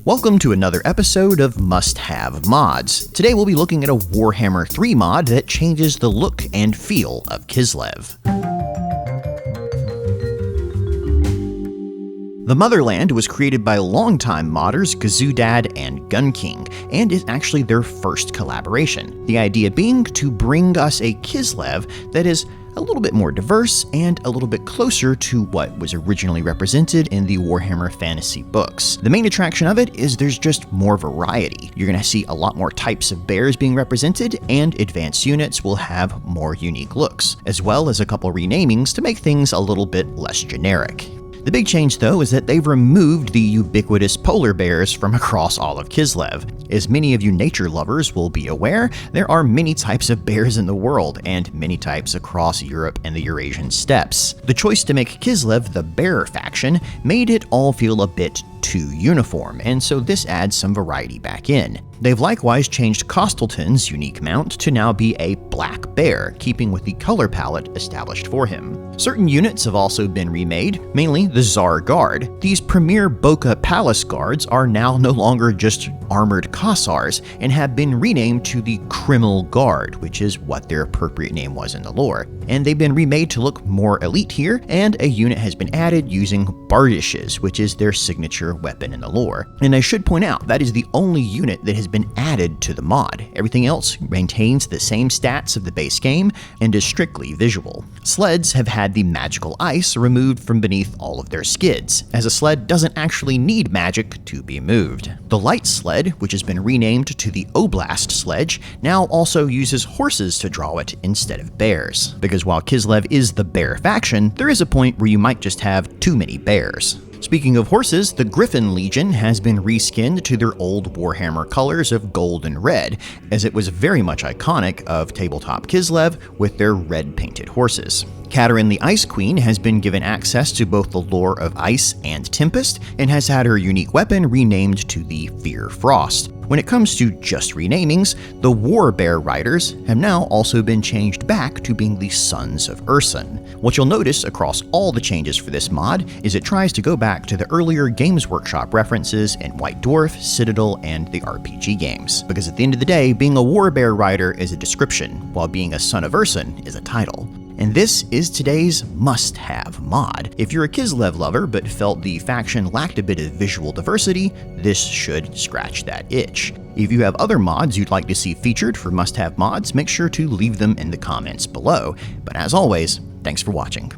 Welcome to another episode of Must-Have Mods. Today we'll be looking at a Warhammer 3 mod that changes the look and feel of Kislev. The Motherland was created by longtime modders Xoudad and Gun King, and is actually their first collaboration. The idea being to bring us a Kislev that is a little bit more diverse and a little bit closer to what was originally represented in the Warhammer fantasy books. The main attraction of it is there's just more variety. You're going to see a lot more types of bears being represented, and advanced units will have more unique looks, as well as a couple renamings to make things a little bit less generic. The big change, though, is that they've removed the ubiquitous polar bears from across all of Kislev. As many of you nature lovers will be aware, there are many types of bears in the world, and many types across Europe and the Eurasian steppes. The choice to make Kislev the bear faction made it all feel a bit too uniform, and so this adds some variety back in. They've likewise changed Costleton's unique mount to now be a black bear, keeping with the color palette established for him. Certain units have also been remade, mainly the Tsar Guard. These premier Boca Palace Guards are now no longer just armored Kossars, and have been renamed to the Kreml Guard, which is what their appropriate name was in the lore. And they've been remade to look more elite here, and a unit has been added using Bardishes, which is their signature weapon in the lore. And I should point out, that is the only unit that has been added to the mod. Everything else maintains the same stats of the base game and is strictly visual. Sleds have had the magical ice removed from beneath all of their skids, as a sled doesn't actually need magic to be moved. The light sled, which has been renamed to the Oblast sledge, now also uses horses to draw it instead of bears. Because while Kislev is the bear faction, there is a point where you might just have too many bears. Speaking of horses, the Griffin Legion has been reskinned to their old Warhammer colors of gold and red, as it was very much iconic of tabletop Kislev with their red painted horses. Katerin the Ice Queen has been given access to both the lore of Ice and Tempest, and has had her unique weapon renamed to the Fear Frost. When it comes to just renamings, the War Bear Riders have now also been changed back to being the Sons of Ursun. What you'll notice across all the changes for this mod is it tries to go back to the earlier Games Workshop references in White Dwarf, Citadel, and the RPG games. Because at the end of the day, being a War Bear Rider is a description, while being a Son of Ursun is a title. And this is today's must-have mod. If you're a Kislev lover but felt the faction lacked a bit of visual diversity, this should scratch that itch. If you have other mods you'd like to see featured for must-have mods, make sure to leave them in the comments below. But as always, thanks for watching.